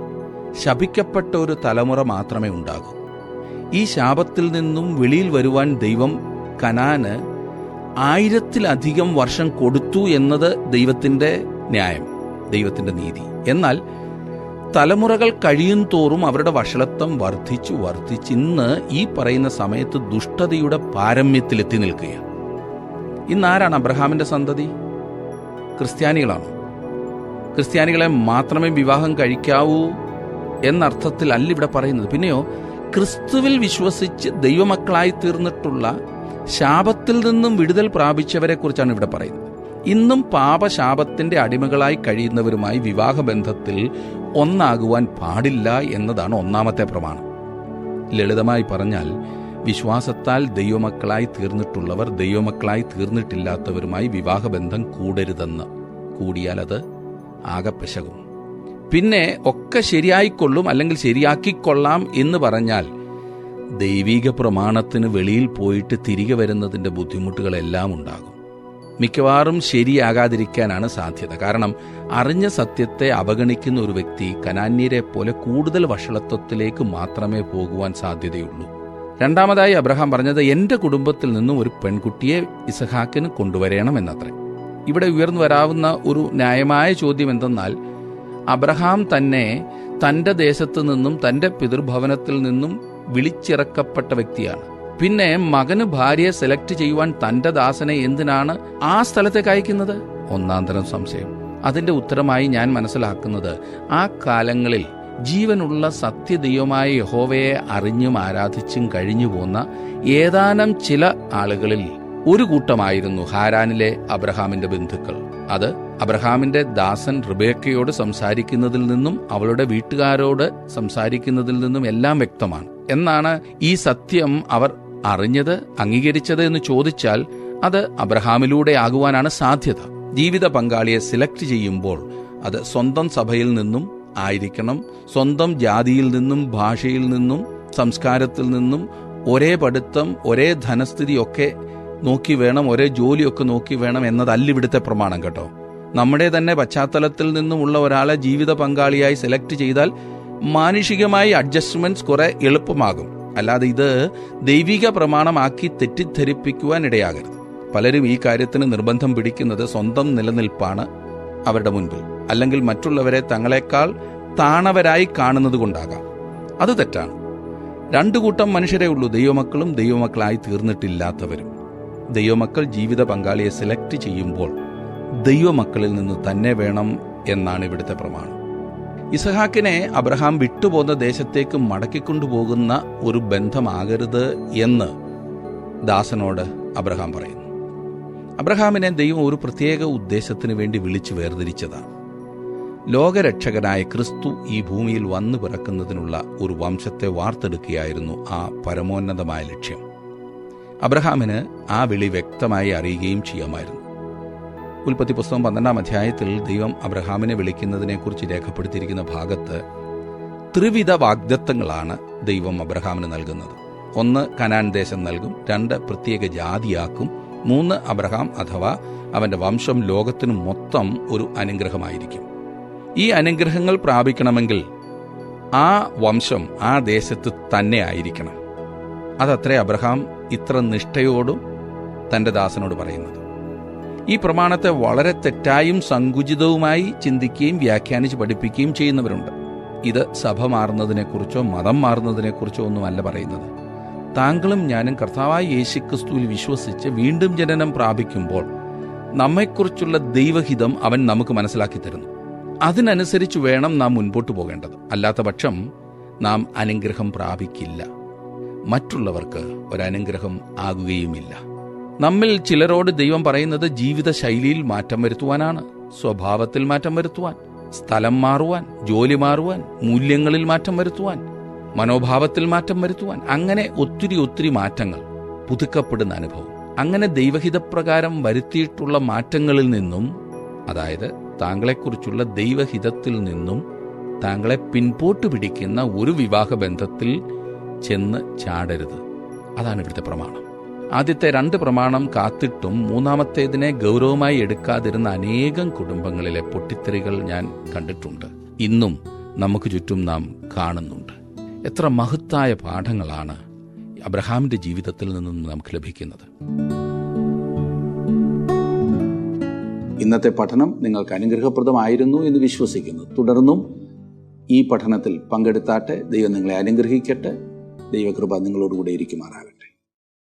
ശപിക്കപ്പെട്ട ഒരു തലമുറ മാത്രമേ ഉണ്ടാകൂ. ഈ ശാപത്തിൽ നിന്നും വെളിയിൽ വരുവാൻ ദൈവം കനാന് 1000-ലധികം വർഷം കൊടുത്തു എന്നത് ദൈവത്തിന്റെ ന്യായം, ദൈവത്തിന്റെ നീതി. എന്നാൽ തലമുറകൾ കഴിയും തോറും അവരുടെ വഷളത്വം വർദ്ധിച്ച് ഇന്ന് ഈ പറയുന്ന സമയത്ത് ദുഷ്ടതയുടെ പാരമ്യത്തിലെത്തി നിൽക്കുകയാണ്. ഇന്നാരാണ് അബ്രഹാമിന്റെ സന്തതി? ക്രിസ്ത്യാനികളാണോ? ക്രിസ്ത്യാനികളെ മാത്രമേ വിവാഹം കഴിക്കാവൂ എന്നർത്ഥത്തിൽ അല്ല ഇവിടെ പറയുന്നത്. പിന്നെയോ ക്രിസ്തുവിൽ വിശ്വസിച്ച് ദൈവമക്കളായി തീർന്നിട്ടുള്ള ശാപത്തിൽ നിന്നും വിടുതൽ പ്രാപിച്ചവരെ കുറിച്ചാണ് ഇവിടെ പറയുന്നത്. ഇന്നും പാപശാപത്തിന്റെ അടിമകളായി കഴിയുന്നവരുമായി വിവാഹബന്ധത്തിൽ ഒന്നാകുവാൻ പാടില്ല എന്നതാണ് ഒന്നാമത്തെ പ്രമാണം. ലളിതമായി പറഞ്ഞാൽ, വിശ്വാസത്താൽ ദൈവമക്കളായി തീർന്നിട്ടുള്ളവർ ദൈവമക്കളായി തീർന്നിട്ടില്ലാത്തവരുമായി വിവാഹബന്ധം കൂടരുതെന്ന്. കൂടിയാൽ അത് ആകെ പിശകും. പിന്നെ ഒക്കെ ശരിയായിക്കൊള്ളും, അല്ലെങ്കിൽ ശരിയാക്കിക്കൊള്ളാം എന്ന് പറഞ്ഞാൽ ദൈവിക പ്രമാണത്തിന് വെളിയിൽ പോയിട്ട് തിരികെ വരുന്നതിൻ്റെ ബുദ്ധിമുട്ടുകളെല്ലാം ഉണ്ടാകും. മിക്കവാറും ശരിയാകാതിരിക്കാനാണ് സാധ്യത. കാരണം അറിഞ്ഞ സത്യത്തെ അവഗണിക്കുന്ന ഒരു വ്യക്തി കനാന്യരെ പോലെ കൂടുതൽ വഷളത്വത്തിലേക്ക് മാത്രമേ പോകുവാൻ സാധ്യതയുള്ളൂ. രണ്ടാമതായി അബ്രഹാം പറഞ്ഞത്, എന്റെ കുടുംബത്തിൽ നിന്നും ഒരു പെൺകുട്ടിയെ ഇസഹാക്കിന് കൊണ്ടുവരണം എന്നത്രേ. ഇവിടെ ഉയർന്നു വരാവുന്ന ഒരു ന്യായമായ ചോദ്യം എന്തെന്നാൽ, അബ്രഹാം തന്നെ തന്റെ ദേശത്തു നിന്നും തന്റെ പിതൃഭവനത്തിൽ നിന്നും വിളിച്ചിറക്കപ്പെട്ട വ്യക്തിയാണ്. പിന്നെ മകന് ഭാര്യയെ സെലക്ട് ചെയ്യുവാൻ തന്റെ ദാസനെ എന്തിനാണ് ആ സ്ഥലത്തേക്ക് അയക്കുന്നത്? ഒന്നാന്തരം സംശയം. അതിന്റെ ഉത്തരമായി ഞാൻ മനസ്സിലാക്കുന്നത്, ആ കാലങ്ങളിൽ ജീവനുള്ള സത്യദൈവമായ യഹോവയെ അറിഞ്ഞും ആരാധിച്ചും കഴിഞ്ഞു പോന്ന ഏതാനും ചില ആളുകളിൽ ഒരു കൂട്ടമായിരുന്നു ഹാരാനിലെ അബ്രഹാമിന്റെ ബന്ധുക്കൾ. അത് അബ്രഹാമിന്റെ ദാസൻ റിബേക്കയോട് സംസാരിക്കുന്നതിൽ നിന്നും അവളുടെ വീട്ടുകാരോട് സംസാരിക്കുന്നതിൽ നിന്നും എല്ലാം വ്യക്തമാണ്. എന്നാണ് ഈ സത്യം അവർ അറിഞ്ഞത്, അംഗീകരിച്ചത് എന്ന് ചോദിച്ചാൽ അത് അബ്രഹാമിലൂടെ ആകുവാനാണ് സാധ്യത. ജീവിത പങ്കാളിയെ സെലക്ട് ചെയ്യുമ്പോൾ അത് സ്വന്തം സഭയിൽ നിന്നും ആയിരിക്കണം, സ്വന്തം ജാതിയിൽ നിന്നും ഭാഷയിൽ നിന്നും സംസ്കാരത്തിൽ നിന്നും ഒരേ പഠിത്തം, ഒരേ ധനസ്ഥിതിയൊക്കെ നോക്കി വേണം, ഒരേ ജോലിയൊക്കെ നോക്കി വേണം എന്നതല്ല ഇവിടുത്തെ പ്രമാണം കേട്ടോ. നമ്മുടെ തന്നെ പശ്ചാത്തലത്തിൽ നിന്നുമുള്ള ഒരാളെ ജീവിത പങ്കാളിയായി സെലക്ട് ചെയ്താൽ മാനുഷികമായി അഡ്ജസ്റ്റ്മെന്റ്സ് കുറെ എളുപ്പമാകും. അല്ലാതെ ഇത് ദൈവിക പ്രമാണമാക്കി തെറ്റിദ്ധരിപ്പിക്കുവാൻ ഇടയാകരുത്. പലരും ഈ കാര്യത്തിന് നിർബന്ധം പിടിക്കുന്നത് സ്വന്തം നിലനിൽപ്പാണ് അവരുടെ മുൻപിൽ, അല്ലെങ്കിൽ മറ്റുള്ളവരെ തങ്ങളെക്കാൾ താണവരായി കാണുന്നത് കൊണ്ടാകാം. അത് തെറ്റാണ്. 2 കൂട്ടം മനുഷ്യരേ ഉള്ളൂ, ദൈവമക്കളും ദൈവമക്കളായി തീർന്നിട്ടില്ലാത്തവരും. ദൈവമക്കൾ ജീവിത പങ്കാളിയെ സെലക്ട് ചെയ്യുമ്പോൾ ദൈവമക്കളിൽ നിന്ന് തന്നെ വേണം എന്നാണ് ഇവിടുത്തെ പ്രമാണം. ഇസഹാക്കിനെ അബ്രഹാം വിട്ടുപോകുന്ന ദേശത്തേക്ക് മടക്കിക്കൊണ്ടുപോകുന്ന ഒരു ബന്ധമാകരുത് എന്ന് ദാസനോട് അബ്രഹാം പറയുന്നു. അബ്രഹാമിനെ ദൈവം ഒരു പ്രത്യേക ഉദ്ദേശത്തിന് വേണ്ടി വിളിച്ചു വേർതിരിച്ചതാണ്. ലോകരക്ഷകനായ ക്രിസ്തു ഈ ഭൂമിയിൽ വന്നു പിറക്കുന്നതിനുള്ള ഒരു വംശത്തെ വാർത്തെടുക്കുകയായിരുന്നു ആ പരമോന്നതമായ ലക്ഷ്യം. അബ്രഹാമിന് ആ വിളി വ്യക്തമായി അറിയുകയും ചെയ്യാമായിരുന്നു. ഉൽപ്പത്തി പുസ്തകം 12-ാം അധ്യായത്തിൽ ദൈവം അബ്രഹാമിനെ വിളിക്കുന്നതിനെക്കുറിച്ച് രേഖപ്പെടുത്തിയിരിക്കുന്ന ഭാഗത്ത് ത്രിവിധ വാഗ്ദത്തങ്ങളാണ് ദൈവം അബ്രഹാമിന് നൽകുന്നത്. 1 കനാൻ ദേശം നൽകും, 2 പ്രത്യേക ജാതിയാക്കും, 3 അബ്രഹാം അഥവാ അവന്റെ വംശം ലോകത്തിന് മൊത്തം ഒരു അനുഗ്രഹമായിരിക്കും. ഈ അനുഗ്രഹങ്ങൾ പ്രാപിക്കണമെങ്കിൽ ആ വംശം ആ ദേശത്ത് തന്നെ ആയിരിക്കണം. അതത്രേ അബ്രഹാം ഇത്ര നിഷ്ഠയോടും തന്റെ ദാസനോട് പറയുന്നത്. ഈ പ്രമാണത്തെ വളരെ തെറ്റായും സങ്കുചിതവുമായി ചിന്തിക്കുകയും വ്യാഖ്യാനിച്ച് പഠിപ്പിക്കുകയും ചെയ്യുന്നവരുണ്ട്. ഇത് സഭ മാറുന്നതിനെക്കുറിച്ചോ മതം മാറുന്നതിനെക്കുറിച്ചോ ഒന്നുമല്ല പറയുന്നത്. താങ്കളും ഞാനും കർത്താവായ യേശുക്രിസ്തുവിൽ വിശ്വസിച്ച് വീണ്ടും ജനനം പ്രാപിക്കുമ്പോൾ നമ്മെക്കുറിച്ചുള്ള ദൈവഹിതം അവൻ നമുക്ക് മനസ്സിലാക്കി തരുന്നു. അതിനനുസരിച്ച് വേണം നാം മുൻപോട്ട് പോകേണ്ടത്. അല്ലാത്ത പക്ഷം നാം അനുഗ്രഹം പ്രാപിക്കില്ല, മറ്റുള്ളവർക്ക് ഒരനുഗ്രഹം ആകുകയുമില്ല. നമ്മിൽ ചിലരോട് ദൈവം പറയുന്നത് ജീവിത ശൈലിയിൽ മാറ്റം വരുത്തുവാനാണ്, സ്വഭാവത്തിൽ മാറ്റം വരുത്തുവാൻ, സ്ഥലം മാറുവാൻ, ജോലി മാറുവാൻ, മൂല്യങ്ങളിൽ മാറ്റം വരുത്തുവാൻ, മനോഭാവത്തിൽ മാറ്റം വരുത്തുവാൻ, അങ്ങനെ ഒത്തിരി മാറ്റങ്ങൾ, പുതുക്കപ്പെടുന്ന അനുഭവം. അങ്ങനെ ദൈവഹിതപ്രകാരം വരുത്തിയിട്ടുള്ള മാറ്റങ്ങളിൽ നിന്നും, അതായത് താങ്കളെക്കുറിച്ചുള്ള ദൈവഹിതത്തിൽ നിന്നും താങ്കളെ പിൻപോട്ട് പിടിക്കുന്ന ഒരു വിവാഹബന്ധത്തിൽ ചെന്ന് ചാടരുത്. അതാണ് ഇവിടുത്തെ പ്രമാണം. ആദ്യത്തെ 2 പ്രമാണം കാത്തിട്ടും മൂന്നാമത്തേതിനെ ഗൗരവമായി എടുക്കാതിരുന്ന അനേകം കുടുംബങ്ങളിലെ പൊട്ടിത്തെറികൾ ഞാൻ കണ്ടിട്ടുണ്ട്. ഇന്നും നമുക്ക് ചുറ്റും നാം കാണുന്നുണ്ട്. എത്ര മഹത്തായ പാഠങ്ങളാണ് അബ്രഹാമിന്റെ ജീവിതത്തിൽ നിന്നും നമുക്ക് ലഭിക്കുന്നത്. ഇന്നത്തെ പഠനം നിങ്ങൾക്ക് അനുഗ്രഹപ്രദമായിരുന്നു എന്ന് വിശ്വസിക്കുന്നു. തുടർന്നും ഈ പഠനത്തിൽ പങ്കെടുത്താട്ടെ. ദൈവം നിങ്ങളെ അനുഗ്രഹിക്കട്ടെ. ദൈവകൃപ നിങ്ങളോടുകൂടെ ഇരിക്കുമാറാകട്ടെ.